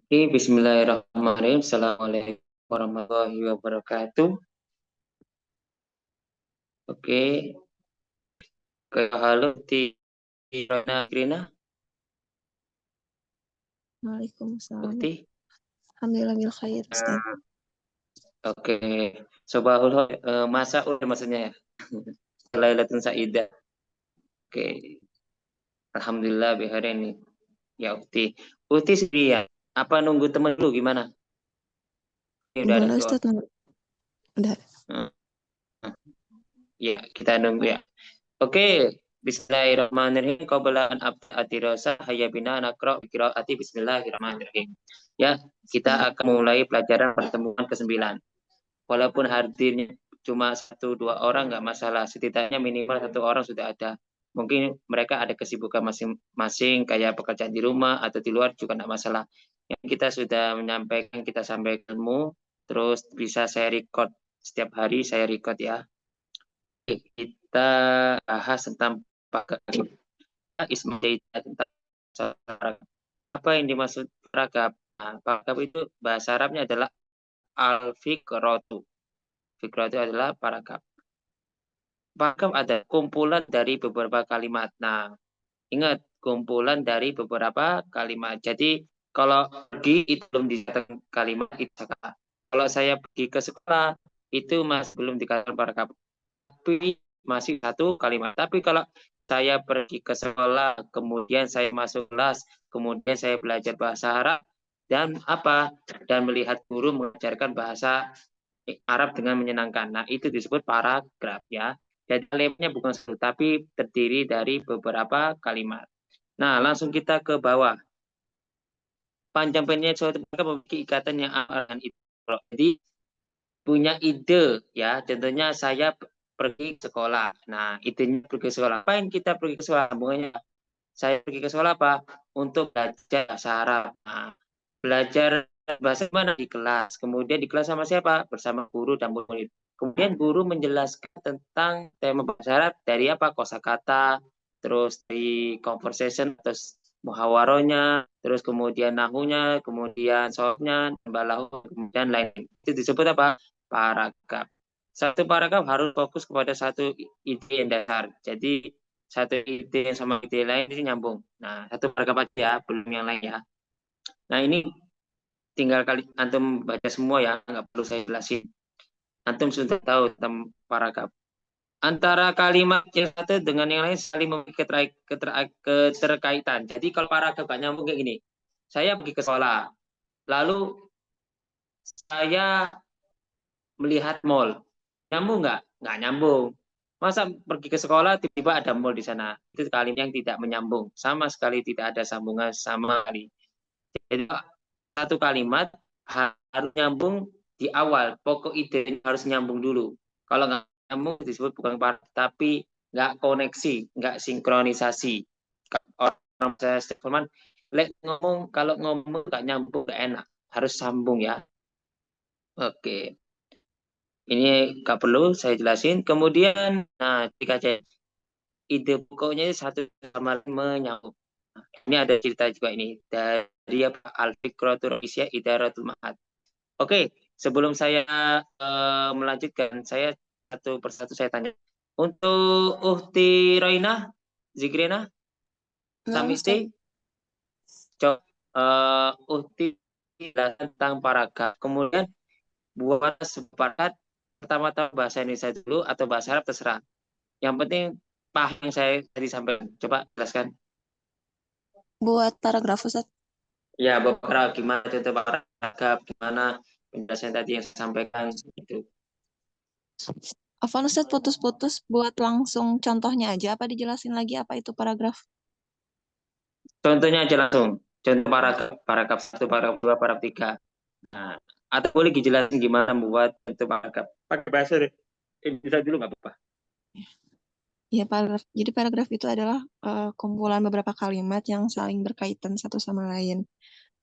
Oke, bismillahirrahmanirrahim. Assalamualaikum warahmatullahi wabarakatuh. Oke, halo Tirana Grina, Waalaikumsalam. Ukti. Alhamdulillah bil khair, Ustaz. Oke, Sobahul masa maksudnya ya. Lailatul Sa'idah. Oke, alhamdulillah bihari ini. Ya Ukti. Ukti sendirian. Apa nunggu temen dulu gimana? Ini udah ada Boleh tuh. Ustaz, udah. Hmm, Ya, kita nunggu ya. Oke, Bismillahirrahmanirrahim. Qabla an abda'ati rosa hayya bina nakra qiraati Bismillahirrahmanirrahim. Ya, kita akan mulai pelajaran pertemuan ke-9. Walaupun hadirnya cuma 1-2 orang nggak masalah, setidaknya minimal 1 orang sudah ada. Mungkin mereka ada kesibukan masing-masing kayak pekerjaan di rumah atau di luar juga nggak masalah. Yang kita sudah menyampaikan kita sampaikanmu, terus bisa saya record setiap hari saya record ya. Kita bahas tentang Ismail tentang apa yang dimaksud paragab. Nah, paragab itu bahasa Arabnya adalah al-fikratu. Fikratu adalah paragab. Paragab ada kumpulan dari beberapa kalimat. Nah, ingat kumpulan dari beberapa kalimat. Jadi kalau pergi itu belum dikatakan kalimat itu. Kalau saya pergi ke sekolah itu masih belum dikatakan paragab. Tapi masih satu kalimat. Tapi kalau saya pergi ke sekolah, kemudian saya masuk kelas, kemudian saya belajar bahasa Arab, dan apa? Dan melihat guru mengajarkan bahasa Arab dengan menyenangkan. Nah, itu disebut paragraf ya. Jadi kalimatnya bukan satu, tapi terdiri dari beberapa kalimat. Nah, langsung kita ke bawah. Panjang pendeknya suatu paragraf memiliki ikatan yang dengan itu. Jadi punya ide ya, contohnya saya pergi ke sekolah. Nah, idenya pergi ke sekolah. Apa yang kita pergi ke sekolah? Hubungannya saya pergi ke sekolah apa? Untuk belajar bahasa Arab. Nah, belajar bahasa mana? Di kelas. Kemudian di kelas sama siapa? Bersama guru dan murid. Kemudian guru menjelaskan tentang tema bahasa Arab dari apa? Kosakata, terus dari conversation, terus muhawaronya, terus kemudian nahunya, kemudian soalnya, balahu, kemudian lain. Itu disebut apa? Paragraf. Satu paragraf harus fokus kepada satu ide yang dasar. Jadi satu ide sama ide lain itu nyambung. Nah, satu paragraf aja ya, belum yang lain ya. Nah, ini tinggal kali antum baca semua ya, nggak perlu saya jelasin. Antum sudah tahu tentang paragraf. Antara kalimat yang satu dengan yang lain saling memiliki keterkaitan. Jadi kalau paragraf gak nyambung kayak gini. Saya pergi ke sekolah, lalu saya melihat mall. Nyambung nggak? Nggak nyambung. Masa pergi ke sekolah tiba-tiba ada mall di sana? Itu kalimat yang tidak menyambung. Sama sekali tidak ada sambungan sama sekali. Jadi satu kalimat harus nyambung di awal. Pokok ide harus nyambung dulu. Kalau nggak nyambung disebut bukan paragraf, tapi nggak koneksi, nggak sinkronisasi. Orang saya Firman, ngomong kalau ngomong nggak nyambung nggak enak, harus sambung ya. Oke. Ini nggak perlu saya jelasin. Kemudian, nah, jika ide pokoknya satu sama lain menyambung. Nah, ini ada cerita juga ini dari Al-Fikratur Isya Idaratul Ma'ad. Oke, sebelum saya melanjutkan, saya satu persatu saya tanya. Untuk Uhti Roina, Zikrina, Samisti, coba Uhti tentang paragraf. Kemudian buat sepakat pertama-tama bahasa Indonesia dulu atau bahasa Arab terserah. Yang penting paham yang saya tadi sampaikan. Coba jelaskan. Buat paragraf Ustaz. Ya, beberapa gimana contoh paragraf, gimana penjelasan tadi yang saya sampaikan itu. Afwan Ustaz putus-putus, buat langsung contohnya aja apa dijelasin lagi apa itu paragraf? Contohnya aja langsung. Contoh paragraf, paragraf 1, paragraf 2, paragraf 3. Nah, atau boleh dijelasin gimana membuat contoh paragraf. Pakai bahasa Indonesia dulu nggak apa-apa. Ya, paragraf. Jadi paragraf itu adalah kumpulan beberapa kalimat yang saling berkaitan satu sama lain.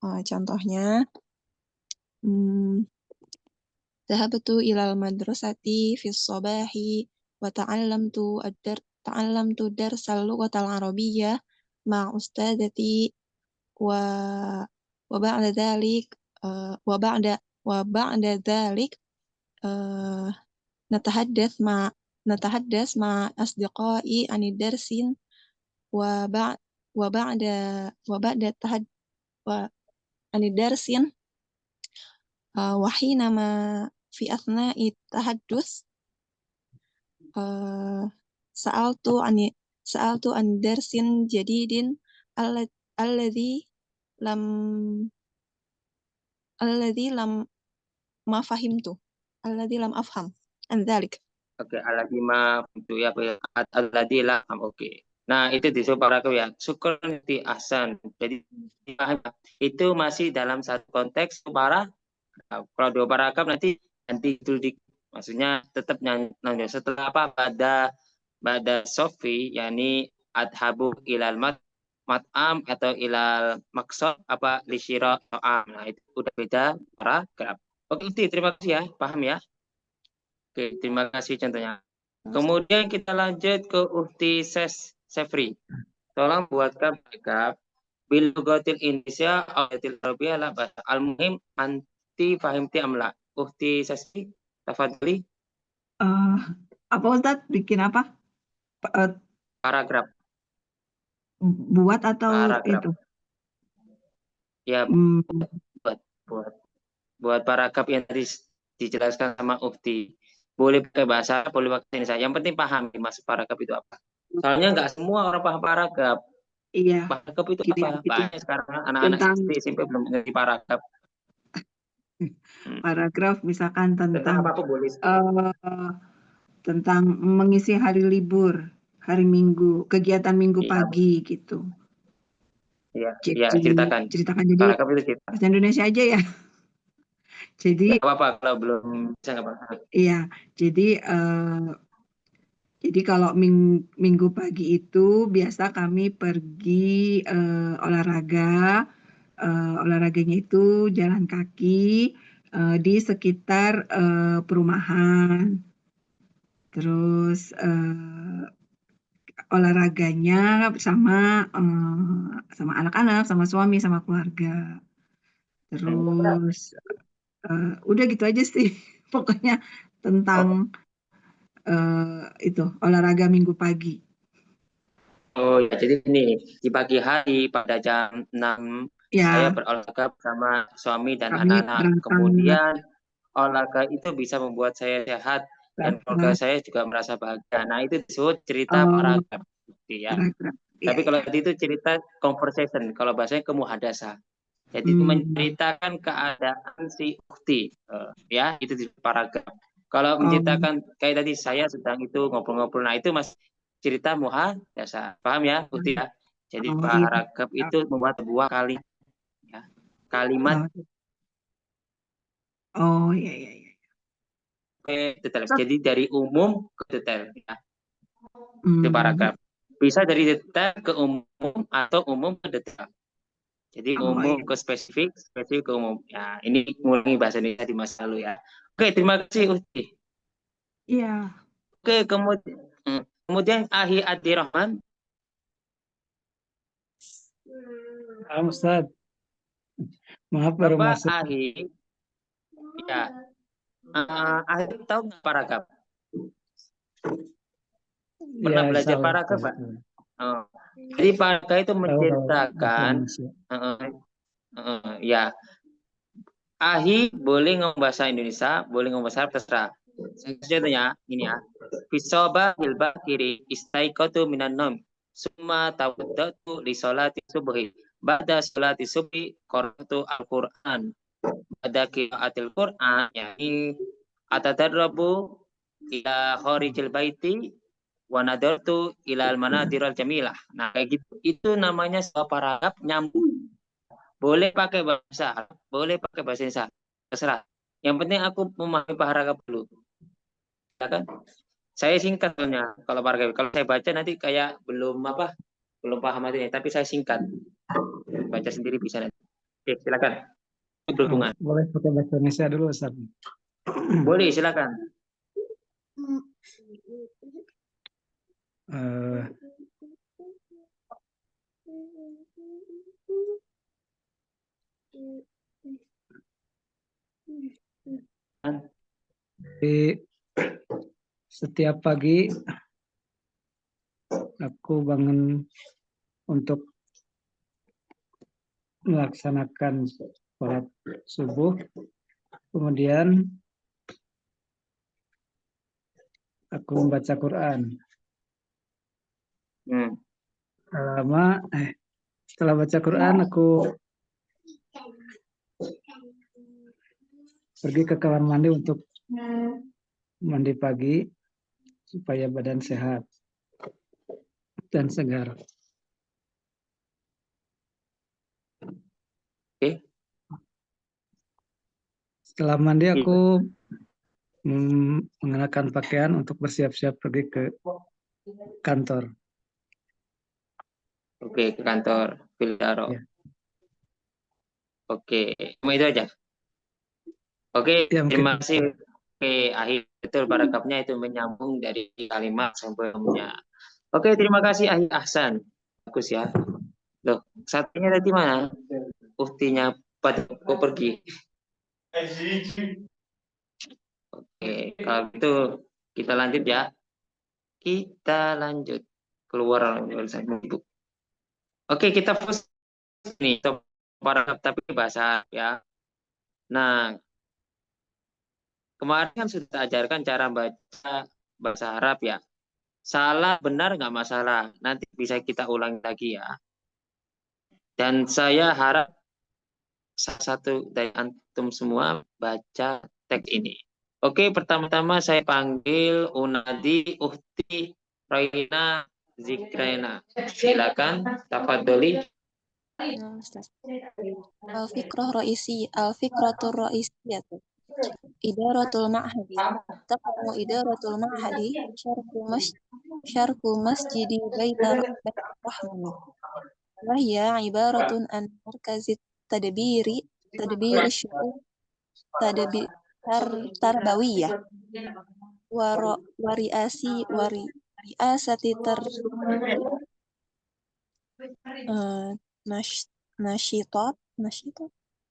Contohnya, hmm, Dhahabtu ilal madrasati fis sabahi wa ta'allamtu darsal lughatal arabiyyah ma ustadzati wa وبعد ذلك وبعد ذلك نتحدث مع أصدقائي عن الدرس وبعد وبعد وبعد عن الدرس وحينما في أثناء التحدث سألت عن درس جديد الذي لم ما فهمته الذي لم أفهم عن ذلك. Oke, aladima itu ya, aladila. Oke. Nah, itu disebut paragraf ya. Syukron di ahsan. Jadi itu masih dalam satu konteks para. Kalau dua paragraf nanti itu maksudnya tetap nanya setelah apa pada Sofi yakni adhabu ilal mat'am atau ilal maksud apa lisyira ta'am. Nah, itu udah beda paragraf. Oke, terima kasih ya, paham ya. Oke, terima kasih contohnya. Kemudian kita lanjut ke Uhti Sefri. Tolong buatkan paragraf bilugatil Indonesia atau Arabia lah bahasa al-muhim anti fahimti amla. Uhti Sefri, tafadhali. Apa Ustadz bikin apa? Paragraf. Buat atau Paragraf. itu? Ya, buat paragraf yang tadi dijelaskan sama Uhti. Boleh pakai bahasa, boleh pakai Indonesia. Yang penting paham masuk paragraf itu apa. Soalnya nggak semua orang paham paragraf. Iya. Paragraf itu Gini, apa? itu Banyak sekarang anak-anak SD SMP belum mengerti paragraf. Paragraf misalkan tentang apa boleh. Tentang mengisi hari libur, hari Minggu, kegiatan Minggu pagi gitu. Iya, ceritakan. Jadi paragraf itu cerita. bahasa Indonesia aja ya. Jadi nggak apa-apa kalau belum bisa nggak apa-apa. Iya, jadi kalau minggu pagi itu biasa kami pergi olahraga. Olahraganya itu jalan kaki di sekitar perumahan. Terus olahraganya bersama sama anak-anak, sama suami, sama keluarga. Terus udah gitu aja sih. Pokoknya tentang itu olahraga minggu pagi. Oh ya, jadi ini di pagi hari pada jam 6 saya berolahraga bersama suami dan anak-anak. Kemudian olahraga itu bisa membuat saya sehat dan keluarga saya juga merasa bahagia. Nah, itu disebut cerita paragraf. Ya. Tapi kalau tadi itu cerita conversation, kalau bahasanya kemuhadasa. Jadi menceritakan keadaan si ukti. Ya, itu di paragraf. Kalau menceritakan kayak tadi saya sedang itu ngobrol-ngobrol, nah itu mas cerita muhadasa. Paham ya, ukti ya? Jadi paragraf itu membuat sebuah kalimat. Oh iya. Detail. Jadi dari umum ke detail ya. Itu paragraf. Bisa dari detail ke umum atau umum ke detail. Jadi umum ke spesifik, spesifik ke umum. Ya, ini mengulangi bahasa Indonesia di masa lalu ya. Oke, terima kasih Uti. Iya. Oke, kemudian Ahi Adi Rahman. Ustaz. Maaf baru masuk. Ahi. Ya. Ahi tahu nggak paragraf? Pernah belajar paragraf, Pak? Jadi paragraf itu menceritakan ya. Ahi boleh ngomong bahasa Indonesia, boleh ngomong bahasa Arab, terserah. Contohnya ini ya. Fisoba bil bakiri istaikatu minan nom. Summa tawaddatu li sholati subhi. Ba'da sholati subhi qara'tu al-Qur'an. Ba'da qira'atil Qur'an yakni atadarrabu ila kharijil baiti wa nadartu ila al-manadiral jamilah. Nah, kayak gitu. Itu namanya sebuah paragraf nyambung. Boleh pakai bahasa Arab, boleh pakai bahasa Indonesia. Terserah. Yang penting aku memahami paragraf dulu. Ya kan? Saya singkat soalnya kalau paragraf. Kalau saya baca nanti kayak belum paham artinya, tapi saya singkat. Baca sendiri bisa nanti. Oke, silakan. Berhubungan. Boleh pakai bahasa Indonesia dulu, Ustaz. Boleh, silakan. Jadi setiap pagi aku bangun untuk melaksanakan sholat subuh, kemudian aku membaca Quran. Setelah baca Quran, aku pergi ke kamar mandi untuk mandi pagi supaya badan sehat dan segar. Oke. Setelah mandi aku mengenakan pakaian untuk bersiap-siap pergi ke kantor. Oke, ke kantor Bildaro. Ya. Oke, cuma itu aja. Oke, Ya, terima mungkin. kasih. Oke, akhir betul paragrafnya itu menyambung dari kalimat sebelumnya. Oke, terima kasih Ahli Ahsan. Bagus ya. Loh, satunya tadi mana? Uktinya pada kok pergi. Oke, kalau gitu kita lanjut ya. Kita lanjut keluar ibu. Oke, kita fokus nih paragraf tapi bahasa ya. Nah, kemarin kan sudah ajarkan cara baca bahasa Arab ya. Salah benar nggak masalah. Nanti bisa kita ulangi lagi ya. Dan saya harap salah satu dari antum semua baca teks ini. Oke, pertama-tama saya panggil Unadi, Uhti, Raina, Zikrena. Silakan, tafadholi. Al-fikratur ra'isiyatu. Idaratul ma'hadi. Taqamu idaratul ma'hadi syarku masjidi baitar rahmani. Wahya ibaratun an markazit tadbiri syu'un tarbawiyah wariasati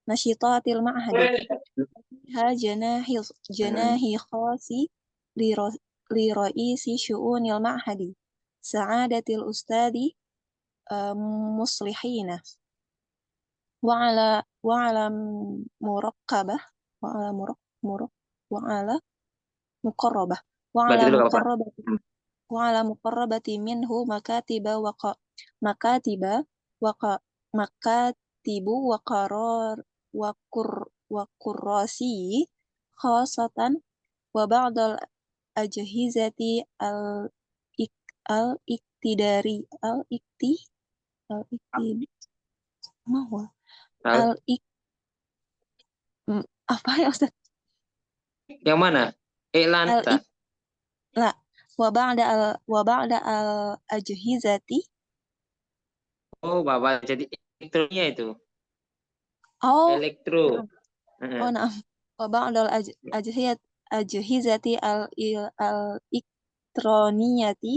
nashitatil ma'hadi ha janahi khasi li raisi syu'unil ma'hadi sa'adatil ustadi muslihina wa'ala muraqqabah wa'ala muqarrabah wa'ala muqarrabati minhu makatiba makatibu wa qarar wa qurrasi khasatan wa ba'dal ajhizati al-iktidari apa ya Ustaz? Yang mana? Lanta. Wa ba'da al-ajhizati. Oh, Bapak jadi elektronya itu. Oh. Elektro. Oh, nah. Wa ba'da al-ajhizati al-elektroniyati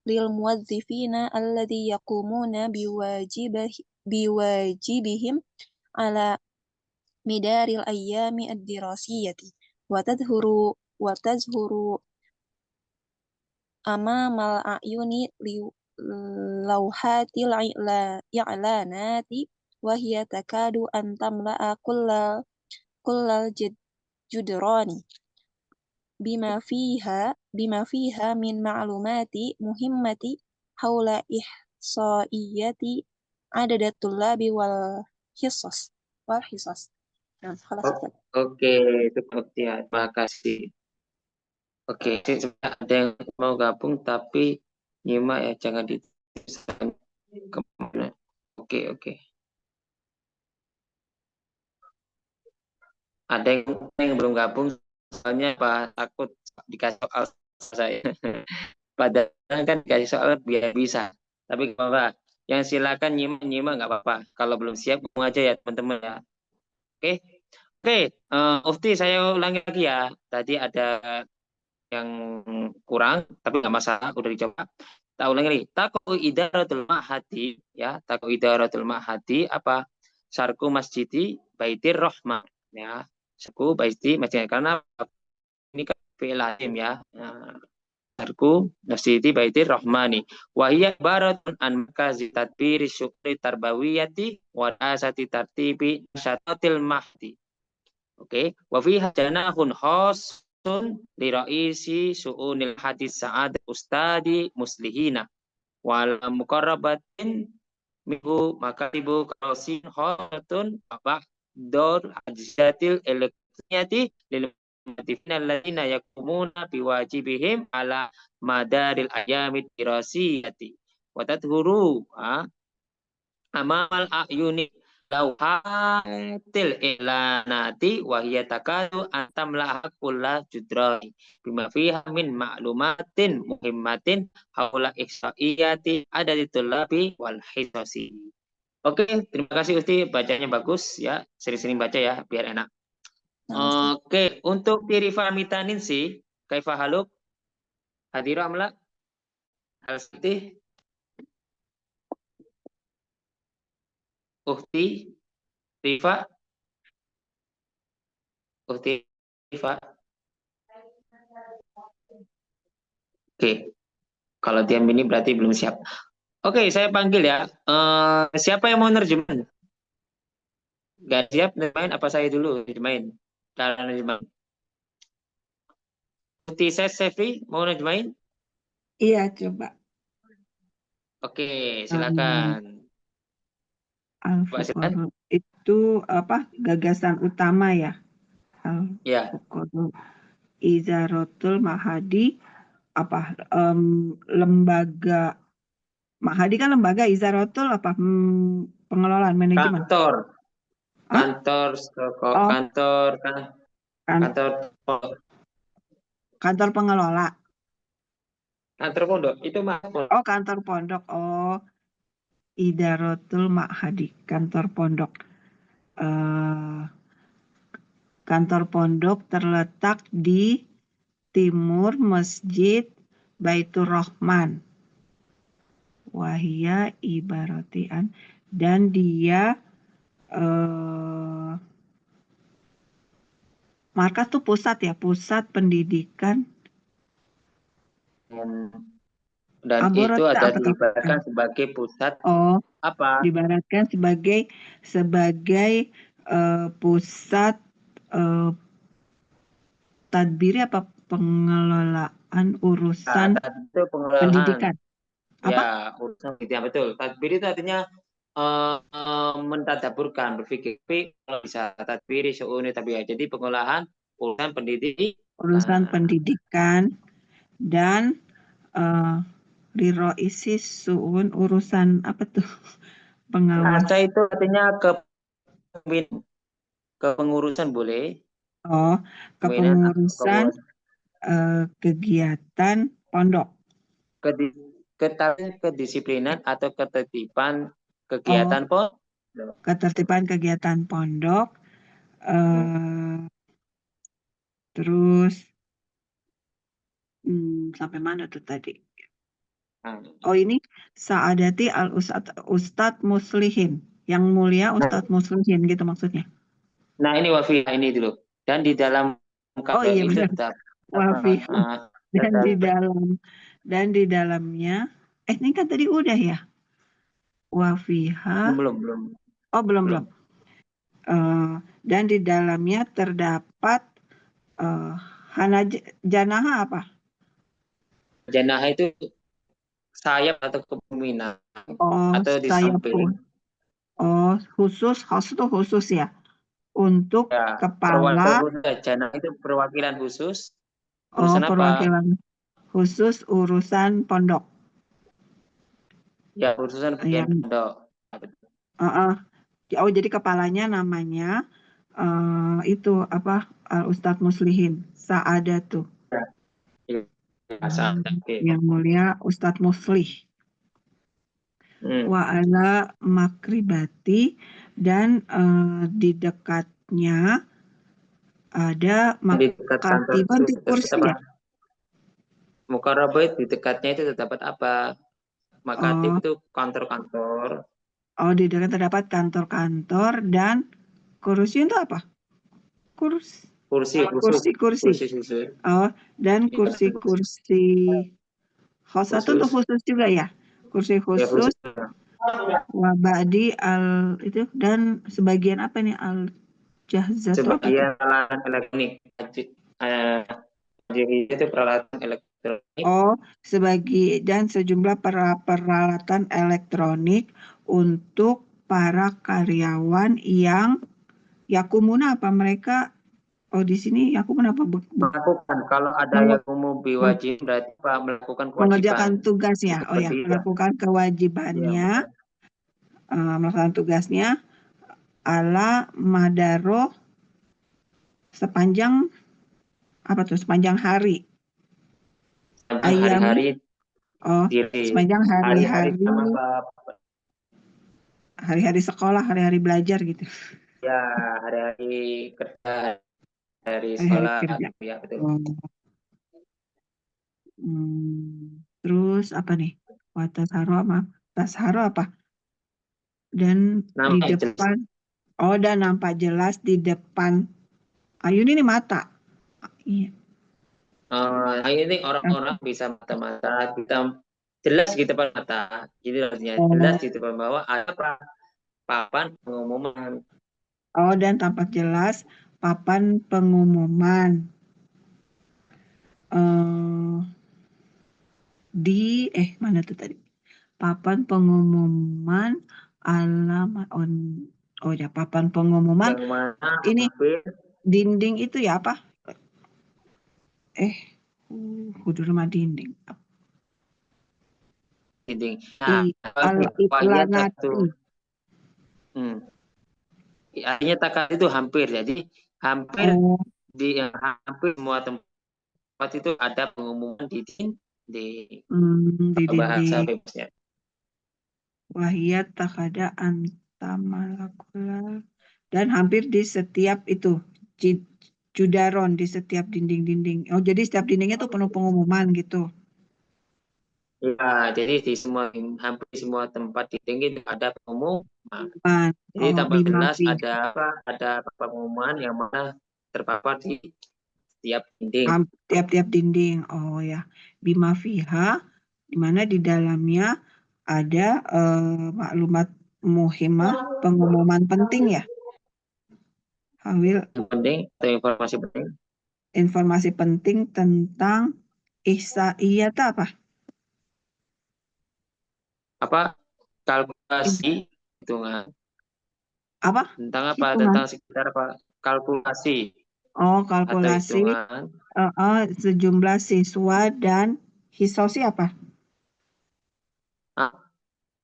lil muwazzifina alladhi yaqumuna biwajibihim ala midaril ayyami ad-dirasiyati wa tazhuru amamal a'yuni lawhatil i'lanati wa hiya takadu an tamla'a kullal judrani bima fiha min ma'lumati muhimmati haula ihsaiyati adadat tullabi wal hisas. Nah, Oke, itu ya. Terima kasih. Oke, ada yang mau gabung tapi nyimak ya, jangan dituliskan kemana. Oke. Ada yang belum gabung, soalnya takut dikasih soal saya. Padahal kan dikasih soal biar bisa. Tapi kalau yang silakan nyimak nggak apa-apa. Kalau belum siap, gabung aja ya teman-teman ya. Oke. Ufti saya ulangi lagi ya. Tadi ada yang kurang, tapi nggak masalah, udah dicoba. Tak ulangi lagi. Taku idaratul ma'hadi, ya. Taku idaratul ma'hadi apa? sarku masjidi baitir rahmah, ya. Sarku baiti masjid, karena ini kan fi'il lazim ya. Nah, sarku masjidi baitir rahmani wa hiya ibaratun an makazi tadbiri syukri tarbawiyati wa asati tartibi syatatil mahdi. Oke, wa fiha janahun khasun li raisi su'unil hadis sa'ad ustadi muslihina wa ala muqarrabatin minhu makatibu qasin khatun apa dor ajzatil elektroniyati lil mutifina alladziina yakumuna biwajibihim ala madaril ayyamid dirasiyati wa tadhuru amal a'yuni lauhatil ilanati wa hiya takadu antamla kulla judrani bima fiha min ma'lumatin muhimmatin haula ihsaiyati adaditul labi wal hisasi. Oke, terima kasih Usti, bacanya bagus ya, sering-sering baca ya biar enak. Oke, untuk tirifamitanin sih kaifa haluk hadiru amla al-siti Ukti Rifa, Ukti Rifa. Oke, kalau diam ini berarti belum siap. Oke, saya panggil ya. Siapa yang mau nerjemahin? Gak siap nerjemahin? Apa saya dulu nerjemahin? Cara nerjemahin. Ukti Sefi mau nerjemahin? Iya, coba. Oke, silakan. Al-Fuqara itu apa? Gagasan utama ya. Ya. Al-Fuqara Izaratul Mahadi apa lembaga Mahadi kan lembaga, Izaratul apa pengelolaan manajemen. Kantor. Hah? Kantor Oh. kantor pengelola. Kantor pondok itu mah. Oh, kantor pondok. Oh. Idaratul Mahadi, kantor pondok. Kantor pondok terletak di timur Masjid Baitur Rahman. Wahia ibaratian, dan dia markas tuh pusat ya, pusat pendidikan. Dan itu ada diibaratkan sebagai pusat apa? Diibaratkan sebagai pusat tadbiri apa pengelolaan urusan pendidikan. Ya, urusan pendidikan, betul. Tadbir itu artinya mentadaburkan, berpikir. Tapi kalau bisa tadbiri su'uni tabi'ah. Jadi pengolahan urusan pendidikan dan riroisi su'un urusan apa tuh? Pengawas. Itu artinya kepengurusan boleh. Oh, kepengurusan kegiatan pondok. Kedisiplinan atau ketertiban kegiatan pondok. Ketertiban kegiatan pondok. Terus sampai mana tuh tadi? Oh, ini Sa'adati al-Ustadz Muslihin. Yang mulia Ustadz Muslihin gitu maksudnya. Nah, ini wafiha ini dulu. Dan di dalam iya itu benar. Wafiha. Dan di dalamnya ini kan tadi udah ya. Wafiha. Belum. Oh, belum. Dan di dalamnya terdapat janaha apa? Janaha itu sayap atau kepemimpinan atau di samping. Khusus ya untuk kepala. Janaha itu perwakilan khusus. Perwakilan khusus urusan pondok. Ya, urusan pondok. Jadi kepalanya namanya itu apa? Ustadz Muslihin, Sa'adatu. Yang mulia Ustadz Muslih. Wa ala makribati, dan di dekatnya ada makatiban di kursi ya. Mukarrabah di dekatnya itu terdapat apa? Makatib itu kantor-kantor. Oh, di dekat terdapat kantor-kantor dan kursi itu apa? Kursi. Kursi Kursi. khusus. Oh, dan Iya, kursi-kursi khosatun tuh khusus. khusus juga ya. Kursi Ya, khusus, khusus. wabadi itu dan sebagian apa nih al jahzatu apa tuh? Sebagian peralatan elektronik. Itu peralatan elektronik. Oh, dan sejumlah peralatan elektronik untuk para karyawan yang yakumuna apa mereka? Oh, di sini yakumun apa? Melakukan, kalau ada yang umum biwajib berarti Pak melakukan Mengerjakan kewajiban. tugas ya. Oh ya, Seperti melakukan kewajibannya, melakukan tugasnya ala madaro sepanjang apa tuh? Sepanjang hari. hari-hari Oh, diri. sepanjang Hari-hari sama hari-hari sekolah, hari-hari belajar gitu. ya, hari-hari kerja, hari Hari-hari sekolah, kerja. ya betul. Terus apa nih? Tasharo apa? Dan di Namanya jelas. depan. Oh, dan nampak jelas di depan. Ayu ini mata. Iya. Ini orang-orang bisa mata-mata, kita jelas di depan mata. Jadi artinya jelas di depan bawah ada papan pengumuman. Oh, dan tampak jelas papan pengumuman. Mana tuh tadi? Papan pengumuman alamat ya papan pengumuman. Yang mana Ini dinding itu ya apa? Kudu rumah dinding. dinding. Al-Iklanati. Artinya takat itu hampir, jadi hampir hampir semua tempat itu ada pengumuman di bahasa dinding. bebasnya. Wahiyat takada antamalakula, dan hampir di setiap itu judaron, di setiap dinding-dinding. Oh, jadi setiap dindingnya tuh penuh pengumuman gitu. Ya, jadi hampir semua tempat di dinding itu ada pengumuman. Jadi tampak jelas ada pengumuman yang mana terpapar di setiap dinding. Tiap-tiap dinding. Oh ya, bima fiha, di mana di dalamnya ada maklumat muhimah, pengumuman penting ya. Penting atau informasi penting? Informasi penting tentang ihsaiyat apa? Kalkulasi hitungan. Apa? Tentang apa? Tentang sekitar apa? Kalkulasi. Oh, kalkulasi. Sejumlah siswa dan hisosi apa?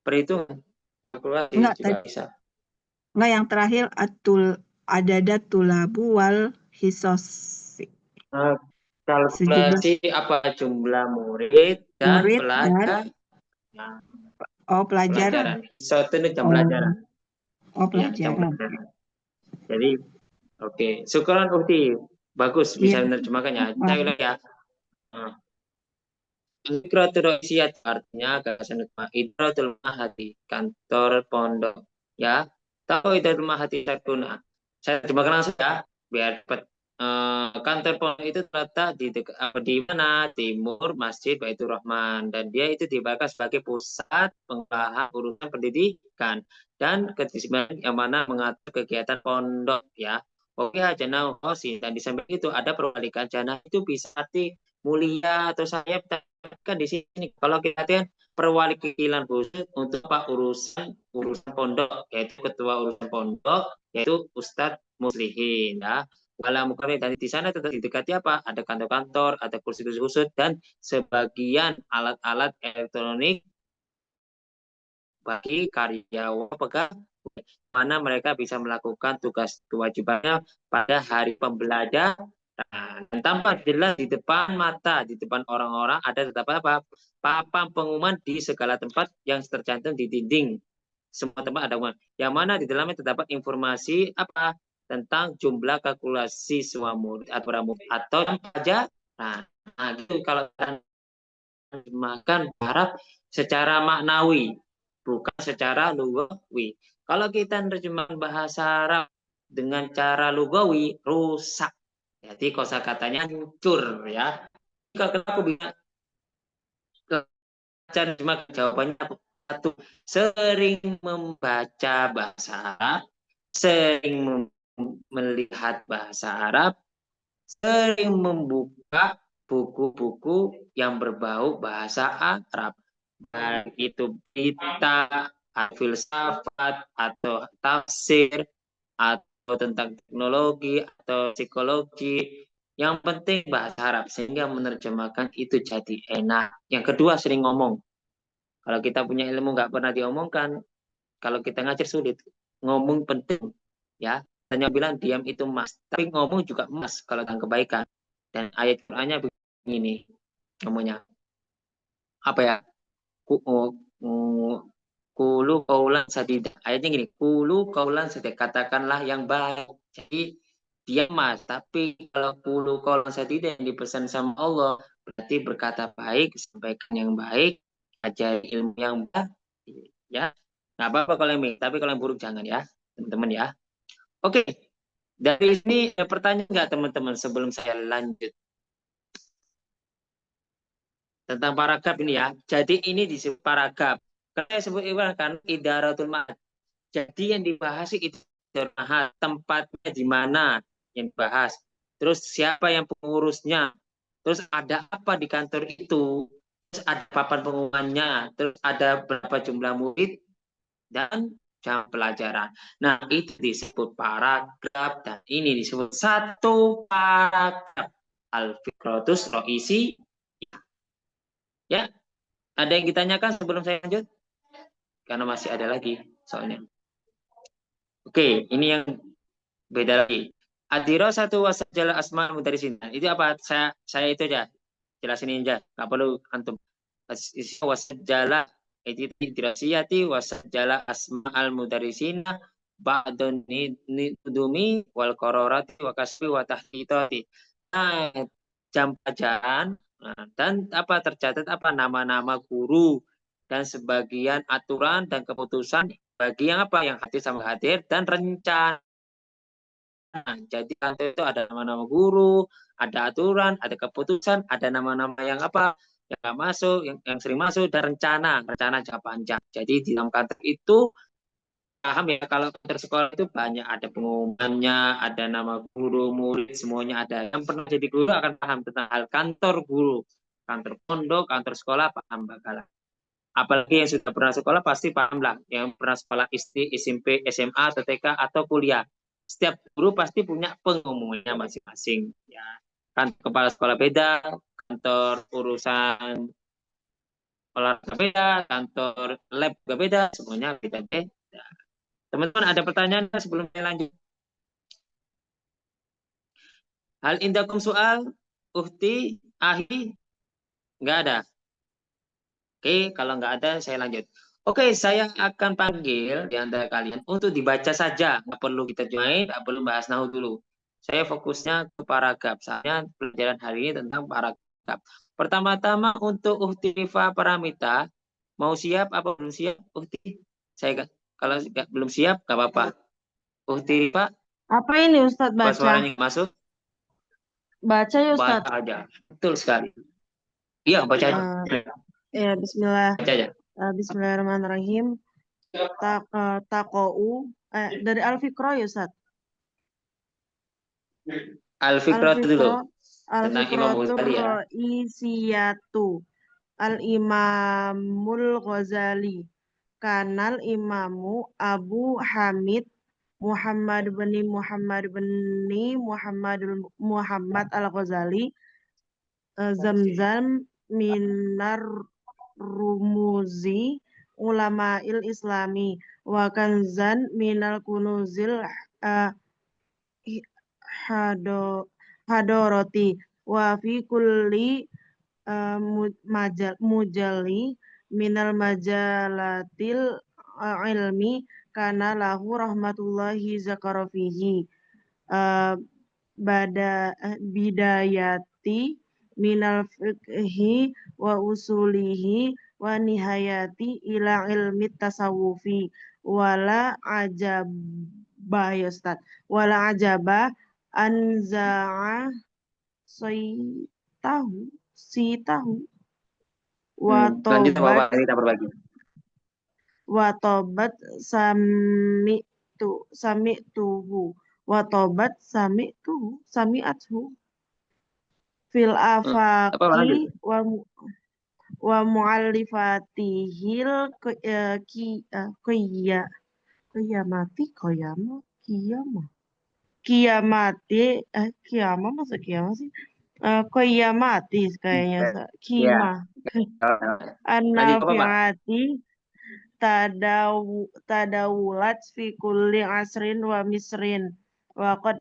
Perhitungan. Kalkulasi juga bisa. Enggak, yang terakhir adadat tulabu wal hisosi. Kalkulasi apa jumlah murid dan pelajar. Pelajaran. Suatu jam pelajaran. Pelajaran. Jadi, oke. Syukuran Ukti. Bagus bisa menerjemahkannya. Saya ulang ya. Idratul Isyad artinya gagasan utama. Idratul Mahati, kantor pondok. Ya. Tahu Idratul Mahati Sakuna. Saya terjemahkan langsung ya. Biar dapat. Kantor pondok itu terletak di mana? Timur Masjid Baitur Rahman, dan dia itu dibakar sebagai pusat pengolahan urusan pendidikan dan kedisiplinan yang mana mengatur kegiatan pondok ya. Oke, jana hosi, dan di samping itu ada perwalikan jana itu bisa mulia atau saya kan di sini kalau kita lihat perwali kekilan khusus untuk urusan pondok, yaitu ketua urusan pondok, yaitu Ustadz Muslihin ya. Walau mukami dan di sana tetap didekati apa? Ada kantor-kantor, ada kursi-kursi khusus dan sebagian alat-alat elektronik bagi karyawan pegawai, mana mereka bisa melakukan tugas kewajibannya pada hari pembelajaran. Dan tampak jelas di depan mata, di depan orang-orang ada terdapat apa? Papan pengumuman di segala tempat yang tercantum di dinding. Semua tempat ada pengumuman. Yang mana di dalamnya terdapat informasi apa? Tentang jumlah kalkulasi semua murid atau pelajar. Nah, gitu kalau makan harap secara maknawi. bukan secara lugawi. Kalau kita terjemahan bahasa Arab dengan cara lugawi, rusak. Jadi kosakatanya hancur ya. Kalau aku bilang terjemah jawabannya satu, sering membaca bahasa Arab, sering melihat bahasa Arab, sering membuka buku-buku yang berbau bahasa Arab. Baik itu berita, filsafat, atau tafsir, atau tentang teknologi, atau psikologi. Yang penting bahasa Arab, sehingga menerjemahkan itu jadi enak. Yang kedua, sering ngomong. Kalau kita punya ilmu nggak pernah diomongkan, kalau kita ngajar sulit. Ngomong penting, ya. Hanya bilang diam itu emas, tapi ngomong juga emas kalau tentang kebaikan. Dan ayat Qur'annya begini, ngomongnya apa ya? Kulu kaulan sadida. Ayatnya gini, kulu kaulan sadida. Katakanlah yang baik. Jadi dia emas, tapi kalau kulu kaulan sadida yang dipesan sama Allah, berarti berkata baik, sampaikan yang baik, ajar ilmu yang baik, ya. Nggak apa-apa kalau yang baik, tapi kalau yang buruk jangan ya, teman-teman ya. Oke, dari sini ada pertanyaan nggak teman-teman sebelum saya lanjut? Tentang paragraf ini ya. Jadi ini disebut paragraf. Karena saya sebut kan idaratul ma'ad. Jadi yang dibahas itu tempatnya di mana yang dibahas. Terus siapa yang pengurusnya. Terus ada apa di kantor itu. Terus ada papan pengumumannya. Terus ada berapa jumlah murid dan jam pelajaran. Nah, itu disebut paragraf dan ini disebut satu paragraf. Al-Fikratus Ro'isi. Ya, ada yang ditanyakan sebelum saya lanjut? Karena masih ada lagi soalnya. Oke, ini yang beda lagi. Adiro satu wasajal asma mudarisin. Itu apa? Saya itu aja. Jelasin ini aja. Nggak perlu antum. Wasajala itu dirasiyati wasajala asma al mudarisina ba'dun nidumi wal qararati wa kasbi wa tahtitati. Nah, jam pelajaran dan apa tercatat apa nama-nama guru dan sebagian aturan dan keputusan bagi yang apa yang hadir sama hadir dan rencana. Jadi kantor itu ada nama-nama guru, ada aturan, ada keputusan, ada nama-nama yang apa yang nggak masuk, yang sering masuk dan rencana jangka panjang. Jadi di dalam kantor itu paham ya, kalau kantor sekolah itu banyak ada pengumumannya, ada nama guru, murid, semuanya ada. Yang pernah jadi guru akan paham tentang hal kantor guru, kantor pondok, kantor sekolah paham bakalan. Apalagi yang sudah pernah sekolah pasti paham lah. Yang pernah sekolah SD, SMP, SMA, atau TK, atau kuliah. Setiap guru pasti punya pengumumannya masing-masing. Ya, kan kepala sekolah beda, kantor urusan olahraga beda, kantor lab juga beda, semuanya beda-beda. Teman-teman ada pertanyaan sebelum saya lanjut? Hal indakum soal, uhti, ahi, nggak ada. Oke, kalau nggak ada saya lanjut. Oke, saya akan panggil di antara kalian untuk dibaca saja. Nggak perlu kita join, nggak perlu bahas nahu dulu. Saya fokusnya ke paragraf. Saya pelajaran hari ini tentang paragraf. Pertama-tama untuk Uhti Rifa Paramita, mau siap apa belum siap Uhti? Saya kalau belum siap nggak apa-apa. Uhti Rifa, Apa ini Ustadz apa baca? suaranya masuk? Baca ya Ustadz. Baca aja. Betul sekali. Iya, baca aja. Ya Bismillah. Baca aja. Bismillahirrahmanirrahim. Takou dari Al-Fiqra ya Ustadz. Al-Fiqra dulu. Tentang Imam Al-Fiqratur Ghazali ya. Raisiyatu Al-Imamul Ghazali. Kanal Imamu Abu Hamid Muhammad bin Muhammad Al-Ghazali Zamzam minar rumuzi ulama'il islami wa kanzan minal kunuzil hadoroti wa fi kulli mujalli minal majalatil ilmi kana lahu rahmatullahi zakarofihi bidayati minal fiqhi wa usulihi wa nihayati ila ilmi tasawufi wala ajaba ya Ustaz wala ajaba anza'a tahu wa Lanjut apa tobat Pak? Kita berbagi. watobat sami'tuhu watobat sami'athu fil Apa lanjut? afaqi wa mu'allifatihil kiyamah masa kiyamah sih qiyamati kayaknya Ya. kima Lanjut apa Pak? an-nafi'ati tadawulat fi kulli asrin wa misrin wa qad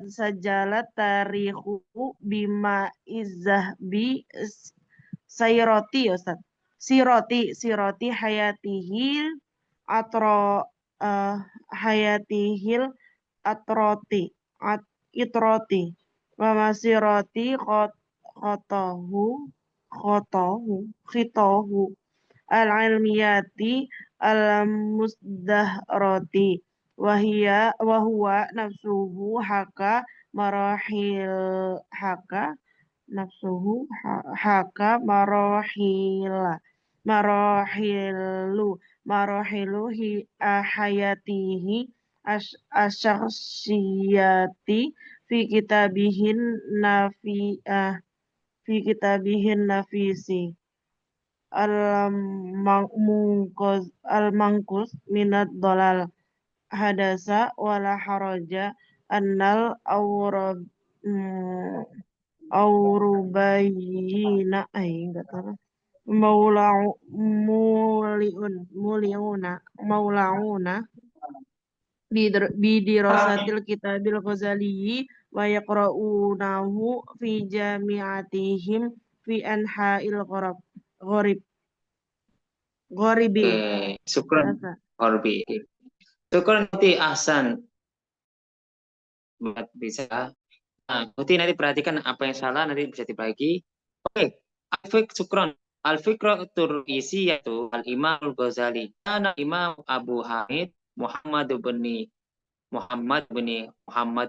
sajalat tarihu bima izzahbi sayroti ya Ustaz siroti hayatihil hayatihil itroti wa masiroti khotohu al-ilmiyati al-musdahrati wa huwa nafsuhu haka marahil marahilu hayatihi asyakhsiyati fi kitabihin nafisi al-manqus minad dolal hadasa wala haraja annal aurubayina enggak tahu maulauna bidirasatil kitabil ghazali wa yaqra'unahu fi jami'atihim fi anha'il ghoribi Oke, syukron Biasa. Horbi. Syukron nanti Ahsan. Bisa. Nah, nanti perhatikan apa yang salah nanti bisa dibagi. Oke, Al-Fiqh syukron. Al-Fiqratur isi yaitu Al-Imam Al-Ghazali. Karena Imam Abu Hamid Muhammad bin Muhammad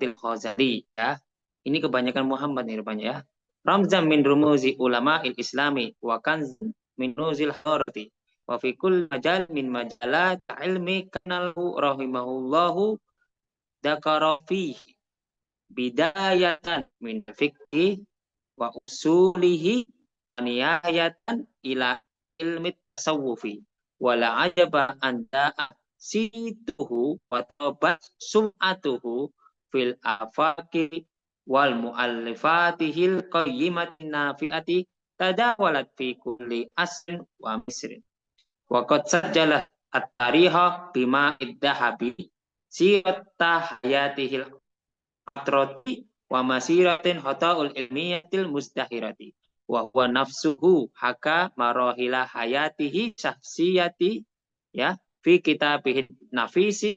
Al-Ghazali ya. Ini kebanyakan Muhammad nih rupanya ya. Ramzan min rumuzi ulama il-Islami wa kanz min nuzil harati wa fi kull majal min majalat ilmi kanalahu rahimahullahu dzakara fihi bidayatan min fikhi wa usulihi nihayatan ila ilmi tasawufi wala ajaba anda situhu wa tabat sum'atuhu fil afaqi wal mu'allifatihil qayyimatin nafi'ati tadawalat fi kulli asrin wa misrin wa qad sajjala at-tariha bima iddahabi sirat tahayatihil atroti wa masiratin hataul ilmiyatil mustahirati wa huwa nafsuhu haka marahila hayatihi syahsiyati ya fi kitabihi nafisi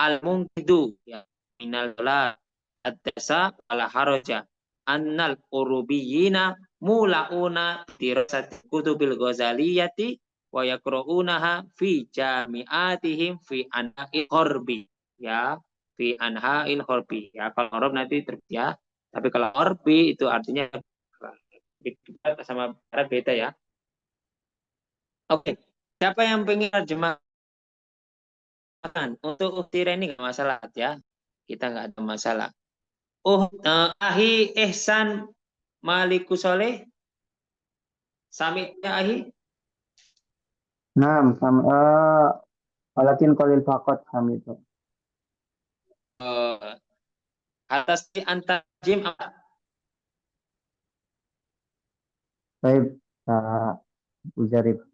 al-munqidu ya minal la ad-dasa ala haraja annal urubiyina mulauna dirasat kutubil ghazaliyati wa yaqra'unaha fi jami'atihim fi anha'il gharbi ya fi anha'il gharbi ya. Kalau Arab nanti ya, tapi kalau Gharbi itu artinya sama barat beda ya. Oke, siapa yang pengen terjemahkan untuk uktira ini nggak masalah ya, kita nggak ada masalah. Ahi Ihsan Maliku Soleh, samitnya Ahi. Nah, walakin qalil faqat kami itu. Atas di antajim apa? Baik, Ujarib.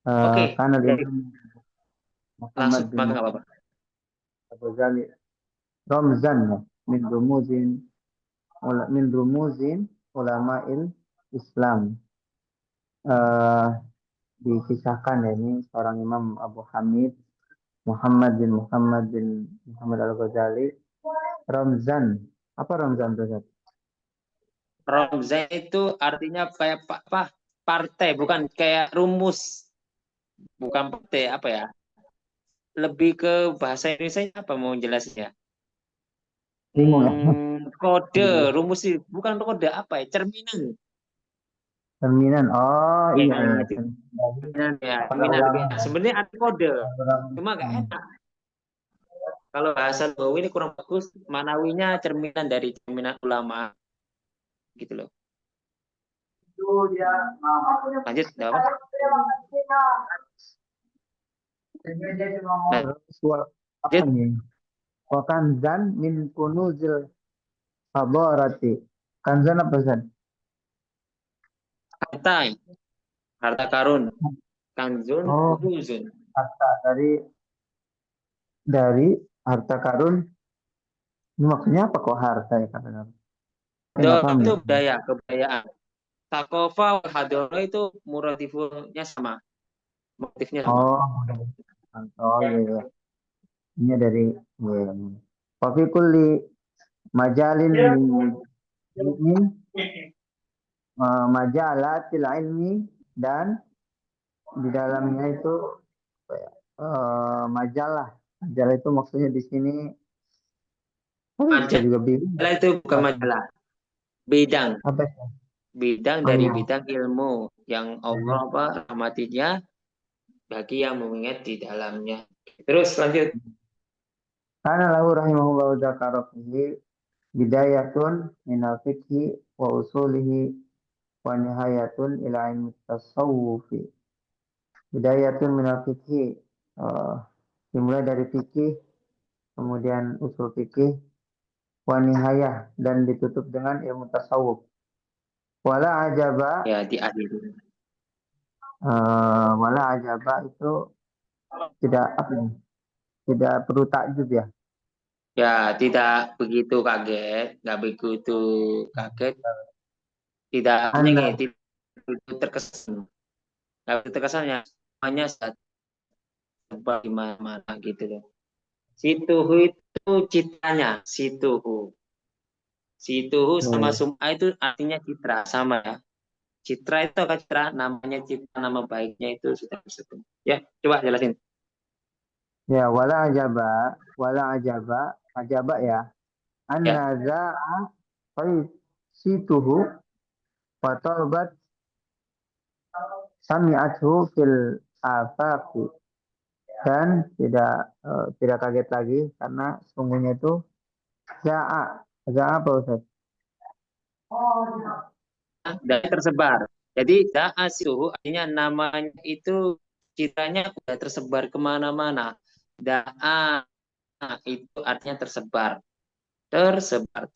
Oke. Karena dia Langsung makan apa-apa. Ghazali Ramzan ya, min rumuzin ulama'il Islam. Dikisahkan ya, ini seorang Imam Abu Hamid Muhammad bin Muhammad Al-Ghazali. Ramzan. Apa Ramzan itu? Ramzan itu artinya kayak partai, bukan kayak rumus, bukan partai, apa ya? Lebih ke bahasa Indonesia apa mau jelasnya? Bingung ya. Kode, rumus sih, bukan kode apa ya? Cerminan. Cerminan. Oh Ya, iya iya. cerminan ya, Para cerminan. ulama. Sebenarnya ada kode, cuma nggak Hmm. enak. Kalau bahasa Lugawi ini kurang bagus, manawinya cerminan dari cerminan ulama, gitu loh. Lanjut, nggak apa? Nah, Terus apa lanjut. nih? Wa kanzan min kunuzil hadarati. Kanzan apa Zan? Harta karun, kanzun, Oh, kunuzun. harta dari harta karun. Ini maksudnya apa kok harta ya kata-kata? Saya nggak paham Itu deh. budaya, kebudayaan. Takofa, hadoro itu muradifunya sama, motifnya sama. Oh, oh iya, iya. Ini dari ya. Wa fi kulli majalin min majalatil ilmi, dan di dalamnya itu apa ya, majalah. Majalah itu maksudnya di sini saya juga bingung. Majalah itu bukan majalah, bidang. Apa ya? Bidang Oh dari iya. bidang ilmu yang Allah apa rahmatinya bagi yang mengingat di dalamnya. Terus lanjut. Karena lahu rahimahullahu dzakara fihi bidayatun minal fiqhi wa usulihi wa nihayatun ila ilmi tasawufi. Bidayatun minal fiqhi, dimulai dari fikih, kemudian usul fikih, wa nihayah, dan ditutup dengan ilmu tasawuf. Wala ajaba, Ya, di akhir. wala ajaba itu tidak apa ya, tidak perlu takjub ya. Ya, tidak begitu kaget, nggak begitu kaget, tidak Anna, tidak begitu terkesan, nggak begitu terkesan ya, semuanya serba di mana-mana gitu loh. Situhu itu citranya, situhu. Situhu sama sum'a itu artinya citra, sama ya. Citra itu apa citra? Namanya citra, nama baiknya itu sudah disebut. Ya, coba jelasin. ya wala ajaba ya. Ya, Anna za'a situhu wa talbat sami'athu fil afaqi, dan tidak kaget lagi karena sungguhnya itu za'a apa Ustaz? dan tersebar. Jadi da'asuhu artinya namanya itu citranya sudah tersebar kemana-mana. Da'a itu artinya tersebar. Tersebar.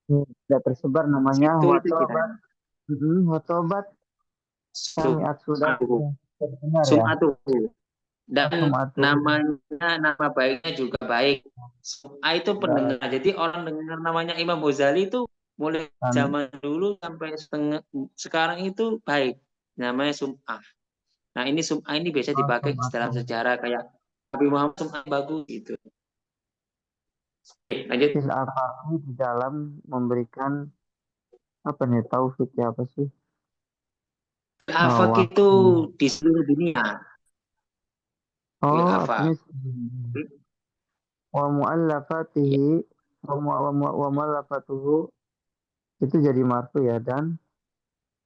Tidak tersebar namanya Situ wa itu talbat. citranya. Wa talbat sami'athu, dan Sum'atuhu. terdengar ya. Sum'atuhu. Dan Sum'athu. namanya, nama baiknya juga baik. Sum'ah itu pendengar. Jadi orang dengar namanya Imam Ghazali itu mulai zaman dulu sampai sekarang itu baik. Namanya Sum'ah. Nah, ini Sum'ah ini biasa dipakai dalam sejarah kayak Nabi Muhammad Sum'ah bagus gitu. Lanjut. Fil afaqi, di dalam memberikan apa nih, taufik ya, apa sih? Afak itu Waktu. di seluruh dunia. Fil Oh, afak. artinya wa mu'allafatihi wa mu'allafatuhu itu jadi marfu ya, dan